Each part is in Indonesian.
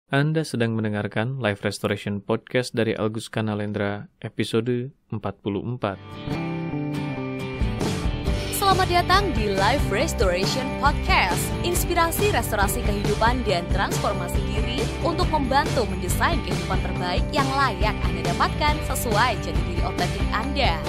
Anda sedang mendengarkan Life Restoration Podcast dari Augustka Nalendra, episode 44. Selamat datang di Life Restoration Podcast, inspirasi restorasi kehidupan dan transformasi diri untuk membantu mendesain kehidupan terbaik yang layak Anda dapatkan sesuai jati diri otentik Anda.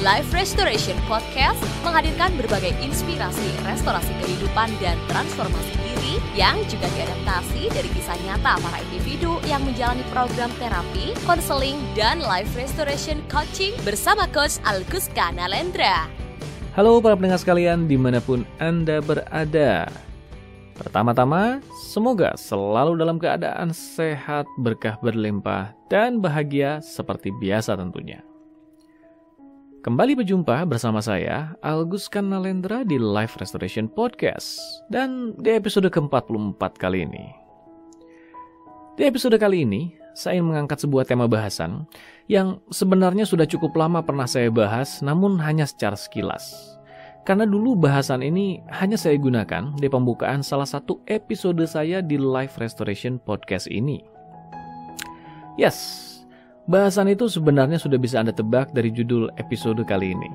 Life Restoration Podcast menghadirkan berbagai inspirasi restorasi kehidupan dan transformasi diri yang juga diadaptasi dari kisah nyata para individu yang menjalani program terapi, konseling, dan life restoration coaching bersama Coach Augustka Nalendra. Halo para pendengar sekalian dimanapun Anda berada. Pertama-tama, semoga selalu dalam keadaan sehat, berkah berlimpah, dan bahagia seperti biasa tentunya. Kembali berjumpa bersama saya, Augustka Nalendra di Life Restoration Podcast. Dan di episode ke-44 kali ini. Di episode kali ini, saya ingin mengangkat sebuah tema bahasan yang sebenarnya sudah cukup lama pernah saya bahas, namun hanya secara sekilas. Karena dulu bahasan ini hanya saya gunakan di pembukaan salah satu episode saya di Life Restoration Podcast ini. Yes, bahasan itu sebenarnya sudah bisa Anda tebak dari judul episode kali ini,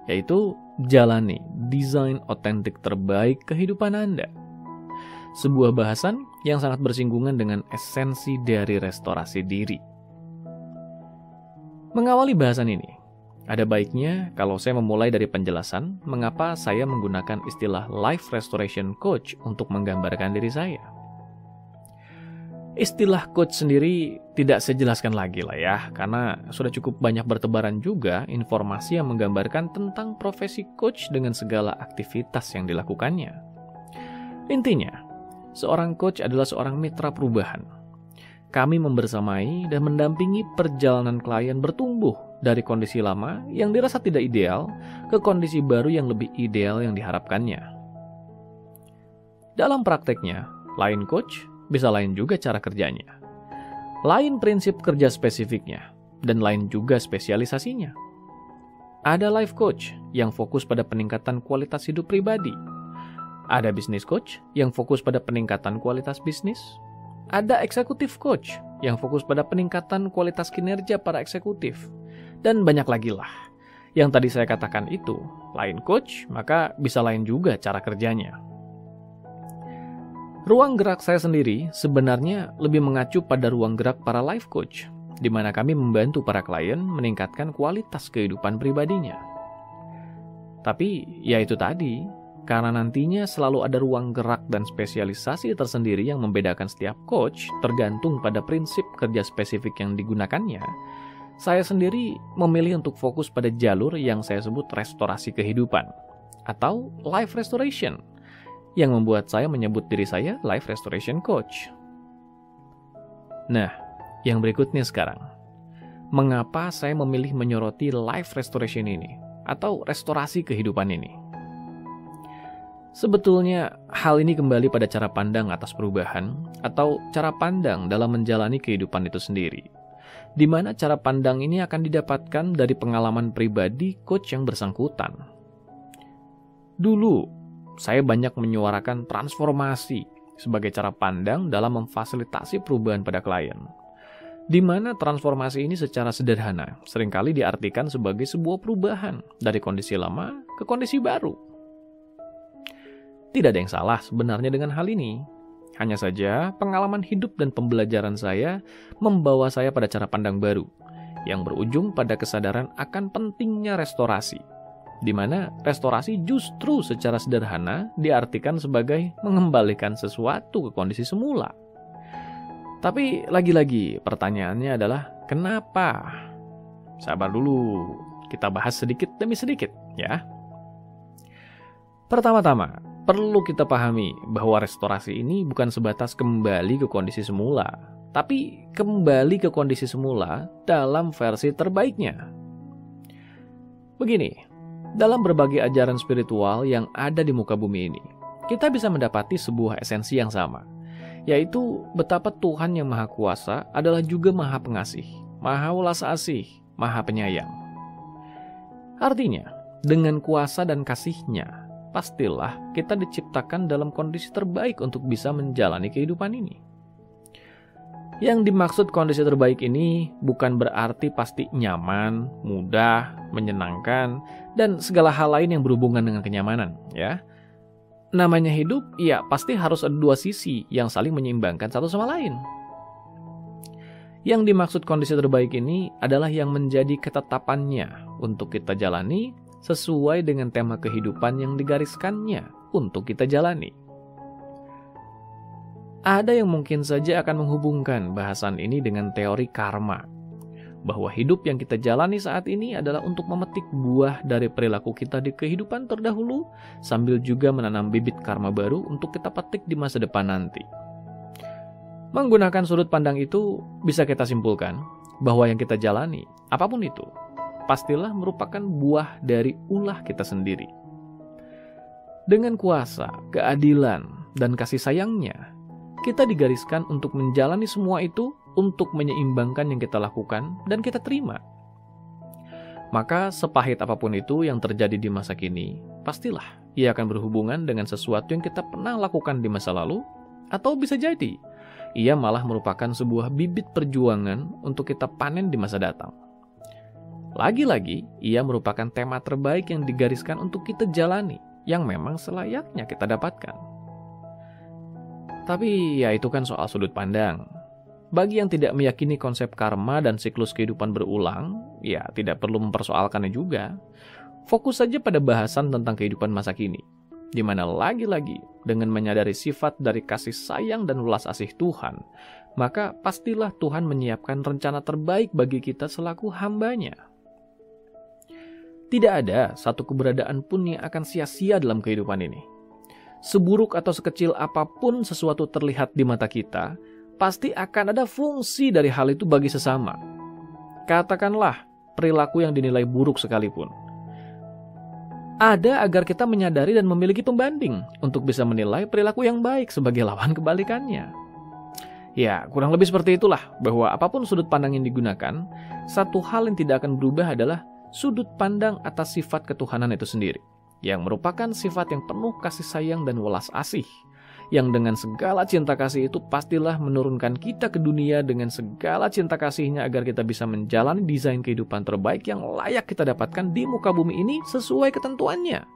yaitu Jalani Desain Otentik Terbaik Kehidupan Anda. Sebuah bahasan yang sangat bersinggungan dengan esensi dari restorasi diri. Mengawali bahasan ini, ada baiknya kalau saya memulai dari penjelasan mengapa saya menggunakan istilah Life Restoration Coach untuk menggambarkan diri saya. Istilah coach sendiri tidak saya jelaskan lagi lah ya, karena sudah cukup banyak bertebaran juga informasi yang menggambarkan tentang profesi coach dengan segala aktivitas yang dilakukannya. Intinya, seorang coach adalah seorang mitra perubahan. Kami membersamai dan mendampingi perjalanan klien bertumbuh dari kondisi lama yang dirasa tidak ideal ke kondisi baru yang lebih ideal yang diharapkannya. Dalam prakteknya, lain coach, bisa lain juga cara kerjanya. Lain prinsip kerja spesifiknya, dan lain juga spesialisasinya. Ada life coach yang fokus pada peningkatan kualitas hidup pribadi. Ada business coach yang fokus pada peningkatan kualitas bisnis. Ada executive coach yang fokus pada peningkatan kualitas kinerja para eksekutif. Dan banyak lagi lah. Yang tadi saya katakan itu, lain coach, maka bisa lain juga cara kerjanya. Ruang gerak saya sendiri sebenarnya lebih mengacu pada ruang gerak para life coach, di mana kami membantu para klien meningkatkan kualitas kehidupan pribadinya. Tapi, ya itu tadi, karena nantinya selalu ada ruang gerak dan spesialisasi tersendiri yang membedakan setiap coach tergantung pada prinsip kerja spesifik yang digunakannya, saya sendiri memilih untuk fokus pada jalur yang saya sebut restorasi kehidupan, atau life restoration, yang membuat saya menyebut diri saya Life Restoration Coach. Nah, yang berikutnya sekarang. Mengapa saya memilih menyoroti life restoration ini, atau restorasi kehidupan ini? Sebetulnya, hal ini kembali pada cara pandang atas perubahan, atau cara pandang dalam menjalani kehidupan itu sendiri. Di mana cara pandang ini akan didapatkan dari pengalaman pribadi coach yang bersangkutan. Dulu, saya banyak menyuarakan transformasi sebagai cara pandang dalam memfasilitasi perubahan pada klien. Di mana transformasi ini secara sederhana seringkali diartikan sebagai sebuah perubahan dari kondisi lama ke kondisi baru. Tidak ada yang salah sebenarnya dengan hal ini. Hanya saja pengalaman hidup dan pembelajaran saya membawa saya pada cara pandang baru yang berujung pada kesadaran akan pentingnya restorasi. Di mana restorasi justru secara sederhana diartikan sebagai mengembalikan sesuatu ke kondisi semula. Tapi lagi-lagi pertanyaannya adalah kenapa? Sabar dulu, kita bahas sedikit demi sedikit ya. Pertama-tama, perlu kita pahami bahwa restorasi ini bukan sebatas kembali ke kondisi semula, tapi kembali ke kondisi semula dalam versi terbaiknya. Begini, dalam berbagai ajaran spiritual yang ada di muka bumi ini, kita bisa mendapati sebuah esensi yang sama, yaitu betapa Tuhan yang Maha Kuasa adalah juga Maha Pengasih, Maha Welas Asih, Maha Penyayang. Artinya, dengan kuasa dan kasih-Nya, pastilah kita diciptakan dalam kondisi terbaik untuk bisa menjalani kehidupan ini. Yang dimaksud kondisi terbaik ini bukan berarti pasti nyaman, mudah, menyenangkan, dan segala hal lain yang berhubungan dengan kenyamanan, ya. Namanya hidup, ya pasti harus ada dua sisi yang saling menyeimbangkan satu sama lain. Yang dimaksud kondisi terbaik ini adalah yang menjadi ketetapannya untuk kita jalani sesuai dengan tema kehidupan yang digariskannya untuk kita jalani. Ada yang mungkin saja akan menghubungkan bahasan ini dengan teori karma, bahwa hidup yang kita jalani saat ini adalah untuk memetik buah dari perilaku kita di kehidupan terdahulu, sambil juga menanam bibit karma baru untuk kita petik di masa depan nanti. Menggunakan sudut pandang itu, bisa kita simpulkan bahwa yang kita jalani, apapun itu, pastilah merupakan buah dari ulah kita sendiri. Dengan kuasa, keadilan, dan kasih sayangnya, kita digariskan untuk menjalani semua itu untuk menyeimbangkan yang kita lakukan dan kita terima. Maka sepahit apapun itu yang terjadi di masa kini, pastilah ia akan berhubungan dengan sesuatu yang kita pernah lakukan di masa lalu, atau bisa jadi ia malah merupakan sebuah bibit perjuangan untuk kita panen di masa datang. Lagi-lagi, ia merupakan tema terbaik yang digariskan untuk kita jalani, yang memang selayaknya kita dapatkan. Tapi ya itu kan soal sudut pandang. Bagi yang tidak meyakini konsep karma dan siklus kehidupan berulang, ya tidak perlu mempersoalkannya juga. Fokus saja pada bahasan tentang kehidupan masa kini, di mana lagi-lagi dengan menyadari sifat dari kasih sayang dan welas asih Tuhan, maka pastilah Tuhan menyiapkan rencana terbaik bagi kita selaku hamba-Nya. Tidak ada satu keberadaan pun yang akan sia-sia dalam kehidupan ini. Seburuk atau sekecil apapun sesuatu terlihat di mata kita, pasti akan ada fungsi dari hal itu bagi sesama. Katakanlah perilaku yang dinilai buruk sekalipun. Ada agar kita menyadari dan memiliki pembanding untuk bisa menilai perilaku yang baik sebagai lawan kebalikannya. Ya, kurang lebih seperti itulah, bahwa apapun sudut pandang yang digunakan, satu hal yang tidak akan berubah adalah sudut pandang atas sifat ketuhanan itu sendiri, yang merupakan sifat yang penuh kasih sayang dan welas asih, yang dengan segala cinta kasih itu pastilah menurunkan kita ke dunia dengan segala cinta kasihnya agar kita bisa menjalani desain kehidupan terbaik yang layak kita dapatkan di muka bumi ini sesuai ketentuannya,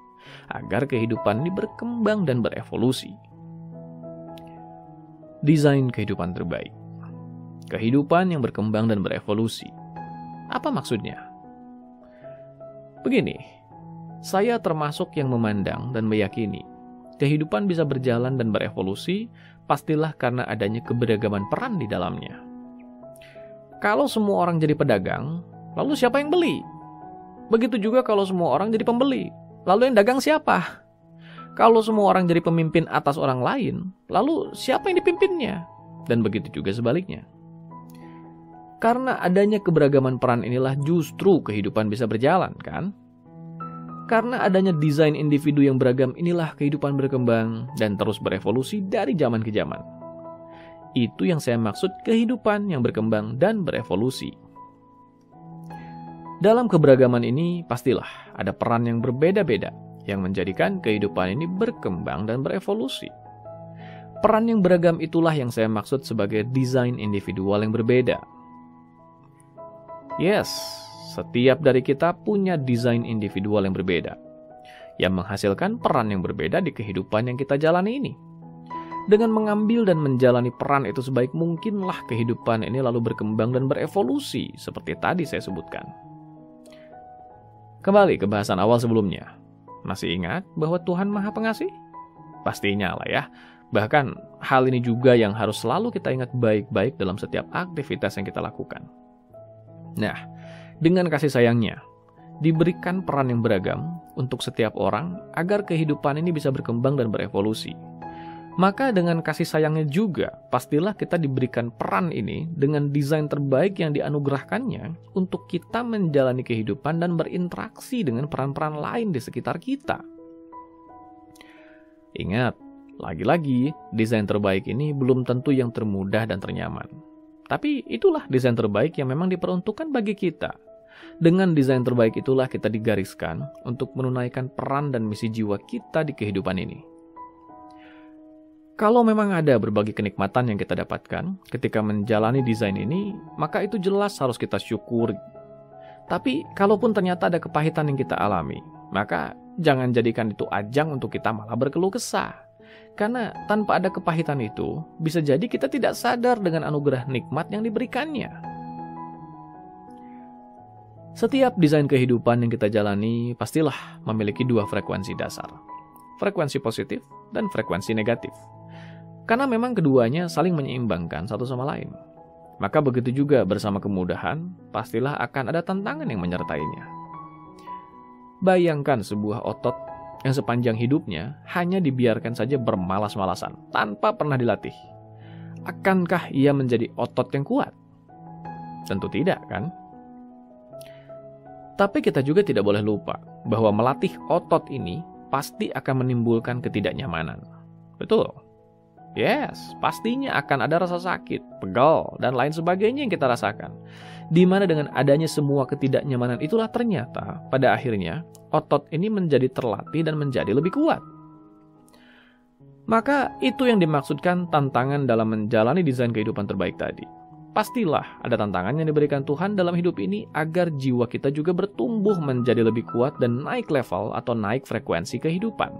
agar kehidupan ini berkembang dan berevolusi. Desain kehidupan terbaik. Kehidupan yang berkembang dan berevolusi. Apa maksudnya? Begini, saya termasuk yang memandang dan meyakini kehidupan bisa berjalan dan berevolusi pastilah karena adanya keberagaman peran di dalamnya. Kalau semua orang jadi pedagang, lalu siapa yang beli? Begitu juga kalau semua orang jadi pembeli, lalu yang dagang siapa? Kalau semua orang jadi pemimpin atas orang lain, lalu siapa yang dipimpinnya? Dan begitu juga sebaliknya. Karena adanya keberagaman peran inilah justru kehidupan bisa berjalan, kan? Karena adanya desain individu yang beragam inilah kehidupan berkembang dan terus berevolusi dari zaman ke zaman. Itu yang saya maksud kehidupan yang berkembang dan berevolusi. Dalam keberagaman ini pastilah ada peran yang berbeda-beda yang menjadikan kehidupan ini berkembang dan berevolusi. Peran yang beragam itulah yang saya maksud sebagai desain individual yang berbeda. Yes, setiap dari kita punya desain individual yang berbeda, yang menghasilkan peran yang berbeda di kehidupan yang kita jalani ini. Dengan mengambil dan menjalani peran itu sebaik mungkinlah kehidupan ini lalu berkembang dan berevolusi seperti tadi saya sebutkan. Kembali ke bahasan awal sebelumnya. Masih ingat bahwa Tuhan Maha Pengasih? Pastinya lah ya. Bahkan hal ini juga yang harus selalu kita ingat baik-baik dalam setiap aktivitas yang kita lakukan. Nah, dengan kasih sayangnya, diberikan peran yang beragam untuk setiap orang agar kehidupan ini bisa berkembang dan berevolusi. Maka dengan kasih sayangnya juga, pastilah kita diberikan peran ini dengan desain terbaik yang dianugerahkannya untuk kita menjalani kehidupan dan berinteraksi dengan peran-peran lain di sekitar kita. Ingat, lagi-lagi, desain terbaik ini belum tentu yang termudah dan ternyaman. Tapi itulah desain terbaik yang memang diperuntukkan bagi kita. Dengan desain terbaik itulah kita digariskan untuk menunaikan peran dan misi jiwa kita di kehidupan ini. Kalau memang ada berbagai kenikmatan yang kita dapatkan ketika menjalani desain ini, maka itu jelas harus kita syukuri. Tapi kalaupun ternyata ada kepahitan yang kita alami, maka jangan jadikan itu ajang untuk kita malah berkeluh kesah. Karena tanpa ada kepahitan itu, bisa jadi kita tidak sadar dengan anugerah nikmat yang diberikannya. Setiap desain kehidupan yang kita jalani pastilah memiliki dua frekuensi dasar. Frekuensi positif dan frekuensi negatif. Karena memang keduanya saling menyeimbangkan satu sama lain. Maka begitu juga bersama kemudahan, pastilah akan ada tantangan yang menyertainya. Bayangkan sebuah otot yang sepanjang hidupnya hanya dibiarkan saja bermalas-malasan tanpa pernah dilatih. Akankah ia menjadi otot yang kuat? Tentu tidak, kan? Tapi kita juga tidak boleh lupa bahwa melatih otot ini pasti akan menimbulkan ketidaknyamanan. Betul? Yes, pastinya akan ada rasa sakit, pegal, dan lain sebagainya yang kita rasakan. Di mana dengan adanya semua ketidaknyamanan itulah ternyata pada akhirnya otot ini menjadi terlatih dan menjadi lebih kuat. Maka itu yang dimaksudkan tantangan dalam menjalani desain kehidupan terbaik tadi. Pastilah ada tantangan yang diberikan Tuhan dalam hidup ini agar jiwa kita juga bertumbuh menjadi lebih kuat dan naik level atau naik frekuensi kehidupan.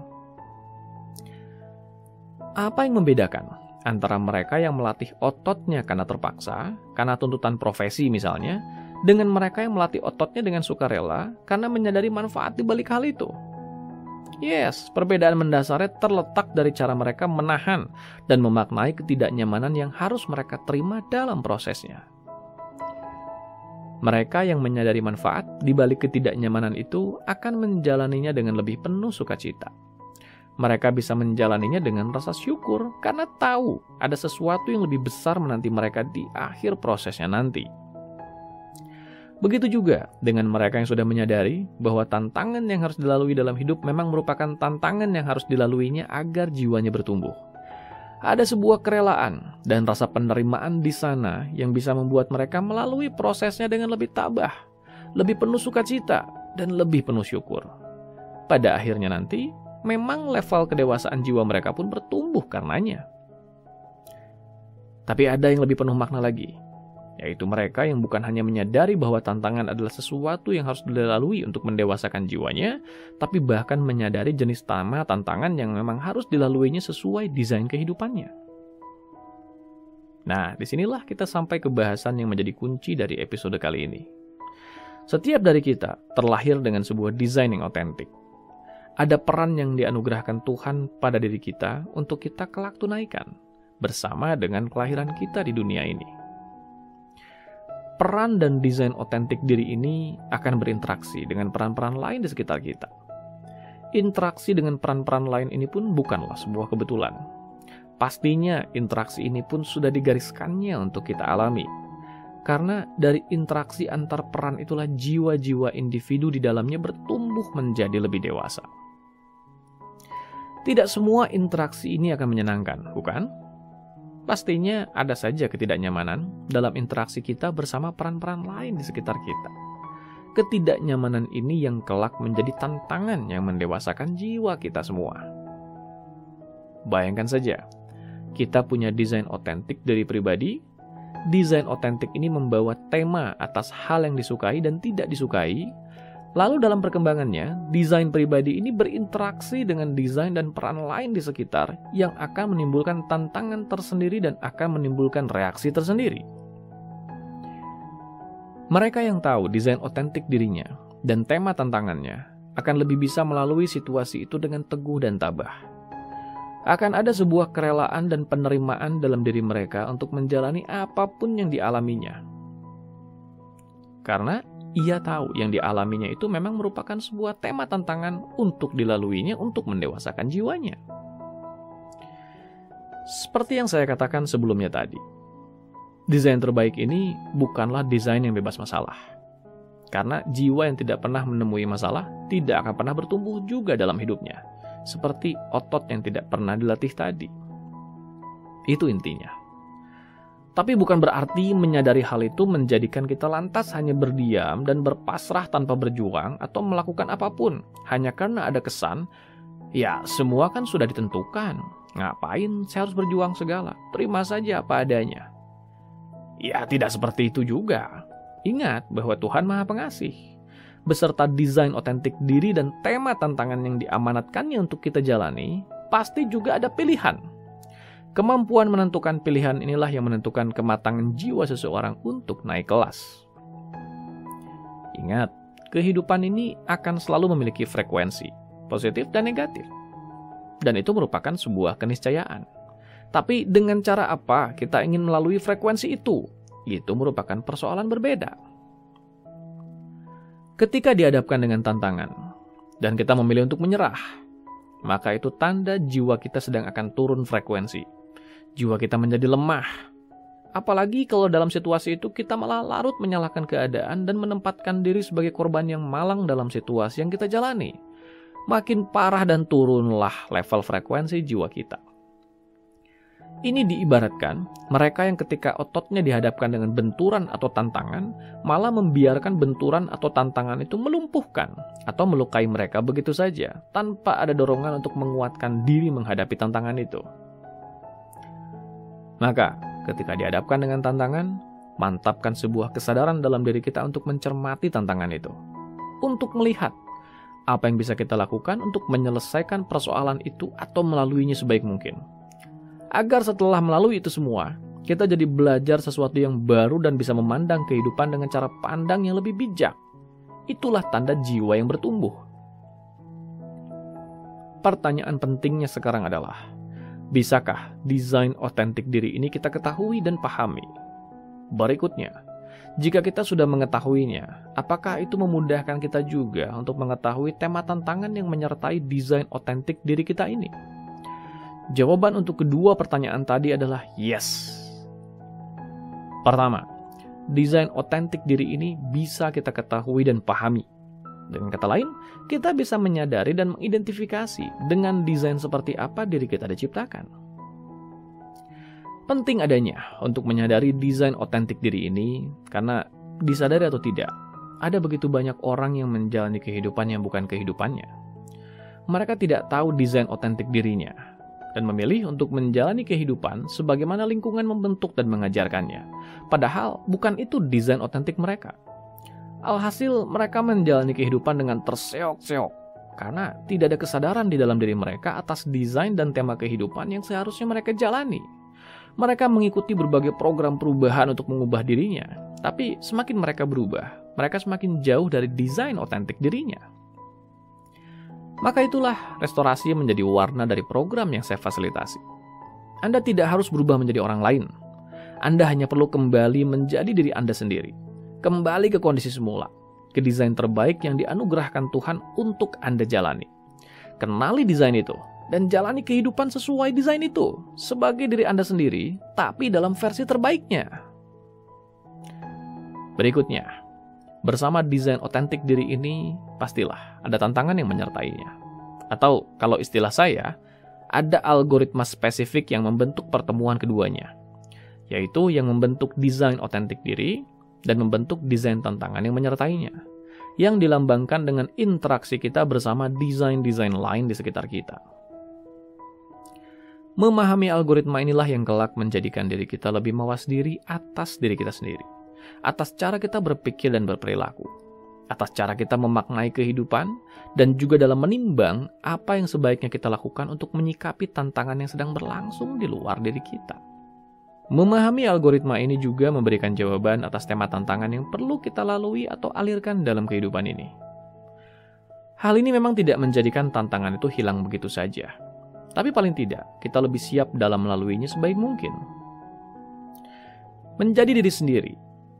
Apa yang membedakan antara mereka yang melatih ototnya karena terpaksa, karena tuntutan profesi misalnya, dengan mereka yang melatih ototnya dengan sukarela karena menyadari manfaat di balik hal itu? Yes, perbedaan mendasarnya terletak dari cara mereka menahan dan memaknai ketidaknyamanan yang harus mereka terima dalam prosesnya. Mereka yang menyadari manfaat di balik ketidaknyamanan itu akan menjalaninya dengan lebih penuh sukacita. Mereka bisa menjalaninya dengan rasa syukur karena tahu ada sesuatu yang lebih besar menanti mereka di akhir prosesnya nanti. Begitu juga dengan mereka yang sudah menyadari bahwa tantangan yang harus dilalui dalam hidup memang merupakan tantangan yang harus dilaluinya agar jiwanya bertumbuh. Ada sebuah kerelaan dan rasa penerimaan di sana yang bisa membuat mereka melalui prosesnya dengan lebih tabah, lebih penuh sukacita, dan lebih penuh syukur. Pada akhirnya nanti, memang level kedewasaan jiwa mereka pun bertumbuh karenanya. Tapi ada yang lebih penuh makna lagi, yaitu mereka yang bukan hanya menyadari bahwa tantangan adalah sesuatu yang harus dilalui untuk mendewasakan jiwanya, tapi bahkan menyadari jenis tema tantangan yang memang harus dilaluinya sesuai desain kehidupannya. Nah, disinilah kita sampai ke bahasan yang menjadi kunci dari episode kali ini. Setiap dari kita terlahir dengan sebuah desain yang otentik. Ada peran yang dianugerahkan Tuhan pada diri kita untuk kita kelak tunaikan bersama dengan kelahiran kita di dunia ini. Peran dan desain otentik diri ini akan berinteraksi dengan peran-peran lain di sekitar kita. Interaksi dengan peran-peran lain ini pun bukanlah sebuah kebetulan. Pastinya interaksi ini pun sudah digariskannya untuk kita alami. Karena dari interaksi antar peran itulah jiwa-jiwa individu di dalamnya bertumbuh menjadi lebih dewasa. Tidak semua interaksi ini akan menyenangkan, bukan? Pastinya ada saja ketidaknyamanan dalam interaksi kita bersama peran-peran lain di sekitar kita. Ketidaknyamanan ini yang kelak menjadi tantangan yang mendewasakan jiwa kita semua. Bayangkan saja, kita punya desain otentik dari pribadi. Desain otentik ini membawa tema atas hal yang disukai dan tidak disukai. Lalu dalam perkembangannya, desain pribadi ini berinteraksi dengan desain dan peran lain di sekitar yang akan menimbulkan tantangan tersendiri dan akan menimbulkan reaksi tersendiri. Mereka yang tahu desain otentik dirinya dan tema tantangannya akan lebih bisa melalui situasi itu dengan teguh dan tabah. Akan ada sebuah kerelaan dan penerimaan dalam diri mereka untuk menjalani apapun yang dialaminya. Karena ia tahu yang dialaminya itu memang merupakan sebuah tema tantangan untuk dilaluinya untuk mendewasakan jiwanya. Seperti yang saya katakan sebelumnya tadi, desain terbaik ini bukanlah desain yang bebas masalah. Karena jiwa yang tidak pernah menemui masalah tidak akan pernah bertumbuh juga dalam hidupnya. Seperti otot yang tidak pernah dilatih tadi. Itu intinya. Tapi bukan berarti menyadari hal itu menjadikan kita lantas hanya berdiam dan berpasrah tanpa berjuang atau melakukan apapun. Hanya karena ada kesan, ya semua kan sudah ditentukan. Ngapain saya harus berjuang segala? Terima saja apa adanya. Ya tidak seperti itu juga. Ingat bahwa Tuhan Maha Pengasih. Beserta desain otentik diri dan tema tantangan yang diamanatkannya untuk kita jalani, pasti juga ada pilihan. Kemampuan menentukan pilihan inilah yang menentukan kematangan jiwa seseorang untuk naik kelas. Ingat, kehidupan ini akan selalu memiliki frekuensi, positif dan negatif. Dan itu merupakan sebuah keniscayaan. Tapi dengan cara apa kita ingin melalui frekuensi itu merupakan persoalan berbeda. Ketika dihadapkan dengan tantangan, dan kita memilih untuk menyerah, maka itu tanda jiwa kita sedang akan turun frekuensi. Jiwa kita menjadi lemah. Apalagi kalau dalam situasi itu kita malah larut menyalahkan keadaan dan menempatkan diri sebagai korban yang malang dalam situasi yang kita jalani. Makin parah dan turunlah level frekuensi jiwa kita. Ini diibaratkan mereka yang ketika ototnya dihadapkan dengan benturan atau tantangan, malah membiarkan benturan atau tantangan itu melumpuhkan atau melukai mereka begitu saja, tanpa ada dorongan untuk menguatkan diri menghadapi tantangan itu. Maka, ketika dihadapkan dengan tantangan, mantapkan sebuah kesadaran dalam diri kita untuk mencermati tantangan itu. Untuk melihat apa yang bisa kita lakukan untuk menyelesaikan persoalan itu atau melaluinya sebaik mungkin. Agar setelah melalui itu semua, kita jadi belajar sesuatu yang baru dan bisa memandang kehidupan dengan cara pandang yang lebih bijak. Itulah tanda jiwa yang bertumbuh. Pertanyaan pentingnya sekarang adalah, bisakah desain otentik diri ini kita ketahui dan pahami? Berikutnya, jika kita sudah mengetahuinya, apakah itu memudahkan kita juga untuk mengetahui tema tantangan yang menyertai desain otentik diri kita ini? Jawaban untuk kedua pertanyaan tadi adalah yes. Pertama, desain otentik diri ini bisa kita ketahui dan pahami. Dengan kata lain, kita bisa menyadari dan mengidentifikasi dengan desain seperti apa diri kita diciptakan. Penting adanya untuk menyadari desain otentik diri ini, karena disadari atau tidak, ada begitu banyak orang yang menjalani kehidupan yang bukan kehidupannya. Mereka tidak tahu desain otentik dirinya, dan memilih untuk menjalani kehidupan sebagaimana lingkungan membentuk dan mengajarkannya. Padahal bukan itu desain otentik mereka. Alhasil mereka menjalani kehidupan dengan terseok-seok karena tidak ada kesadaran di dalam diri mereka atas desain dan tema kehidupan yang seharusnya mereka jalani. Mereka mengikuti berbagai program perubahan untuk mengubah dirinya, tapi semakin mereka berubah, mereka semakin jauh dari desain otentik dirinya. Maka itulah restorasi menjadi warna dari program yang saya fasilitasi. Anda tidak harus berubah menjadi orang lain. Anda hanya perlu kembali menjadi diri Anda sendiri. Kembali ke kondisi semula, ke desain terbaik yang dianugerahkan Tuhan untuk Anda jalani. Kenali desain itu, dan jalani kehidupan sesuai desain itu, sebagai diri Anda sendiri, tapi dalam versi terbaiknya. Berikutnya, bersama desain otentik diri ini, pastilah ada tantangan yang menyertainya. Atau, kalau istilah saya, ada algoritma spesifik yang membentuk pertemuan keduanya, yaitu yang membentuk desain otentik diri, dan membentuk desain tantangan yang menyertainya, yang dilambangkan dengan interaksi kita bersama desain-desain lain di sekitar kita. Memahami algoritma inilah yang kelak menjadikan diri kita lebih mawas diri atas diri kita sendiri, atas cara kita berpikir dan berperilaku, atas cara kita memaknai kehidupan, dan juga dalam menimbang apa yang sebaiknya kita lakukan untuk menyikapi tantangan yang sedang berlangsung di luar diri kita. Memahami algoritma ini juga memberikan jawaban atas tema tantangan yang perlu kita lalui atau alirkan dalam kehidupan ini. Hal ini memang tidak menjadikan tantangan itu hilang begitu saja. Tapi paling tidak, kita lebih siap dalam melaluinya sebaik mungkin. Menjadi diri sendiri,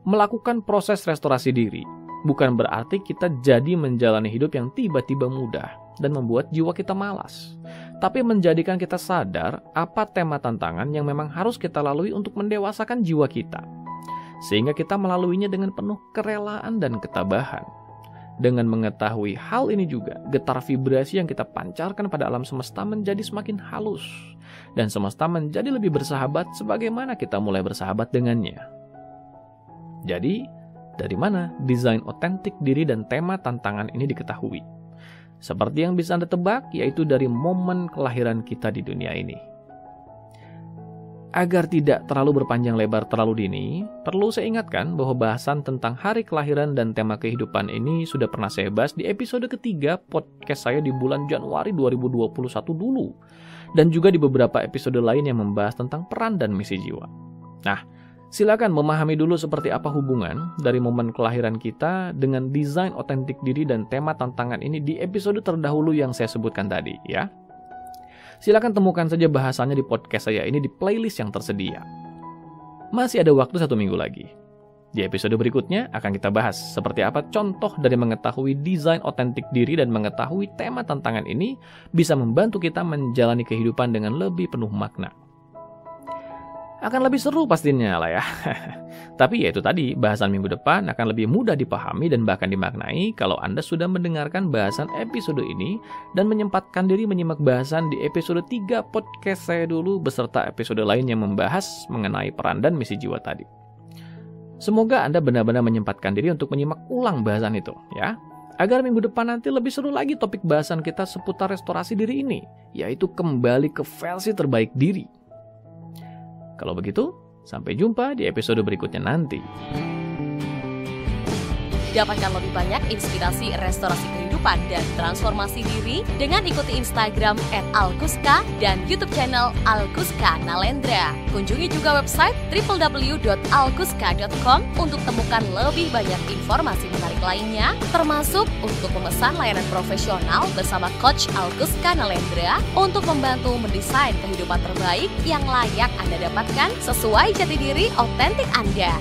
melakukan proses restorasi diri, bukan berarti kita jadi menjalani hidup yang tiba-tiba mudah dan membuat jiwa kita malas. Tapi menjadikan kita sadar apa tema tantangan yang memang harus kita lalui untuk mendewasakan jiwa kita. Sehingga kita melaluinya dengan penuh kerelaan dan ketabahan. Dengan mengetahui hal ini juga, getar vibrasi yang kita pancarkan pada alam semesta menjadi semakin halus. Dan semesta menjadi lebih bersahabat sebagaimana kita mulai bersahabat dengannya. Jadi, dari mana desain otentik diri dan tema tantangan ini diketahui? Seperti yang bisa Anda tebak, yaitu dari momen kelahiran kita di dunia ini. Agar tidak terlalu berpanjang lebar terlalu dini, perlu saya ingatkan bahwa bahasan tentang hari kelahiran dan tema kehidupan ini sudah pernah saya bahas di episode ketiga podcast saya di bulan Januari 2021 dulu. Dan juga di beberapa episode lain yang membahas tentang peran dan misi jiwa. Nah, silakan memahami dulu seperti apa hubungan dari momen kelahiran kita dengan desain otentik diri dan tema tantangan ini di episode terdahulu yang saya sebutkan tadi, ya. Silakan temukan saja bahasannya di podcast saya ini di playlist yang tersedia. Masih ada waktu 1 minggu lagi. Di episode berikutnya akan kita bahas seperti apa contoh dari mengetahui desain otentik diri dan mengetahui tema tantangan ini bisa membantu kita menjalani kehidupan dengan lebih penuh makna. Akan lebih seru pastinya lah ya. Tapi ya itu tadi, bahasan minggu depan akan lebih mudah dipahami dan bahkan dimaknai kalau Anda sudah mendengarkan bahasan episode ini dan menyempatkan diri menyimak bahasan di episode 3 podcast saya dulu beserta episode lain yang membahas mengenai peran dan misi jiwa tadi. Semoga Anda benar-benar menyempatkan diri untuk menyimak ulang bahasan itu, ya. Agar minggu depan nanti lebih seru lagi topik bahasan kita seputar restorasi diri ini, yaitu kembali ke versi terbaik diri. Kalau begitu, sampai jumpa di episode berikutnya nanti. Dapatkan lebih banyak inspirasi restorasi kehidupan dan transformasi diri dengan ikuti Instagram @alkuska dan YouTube channel Alkuska Nalendra. Kunjungi juga website www.alkuska.com untuk temukan lebih banyak informasi menarik lainnya, termasuk untuk memesan layanan profesional bersama Coach Alkuska Nalendra untuk membantu mendesain kehidupan terbaik yang layak Anda dapatkan sesuai jati diri otentik Anda.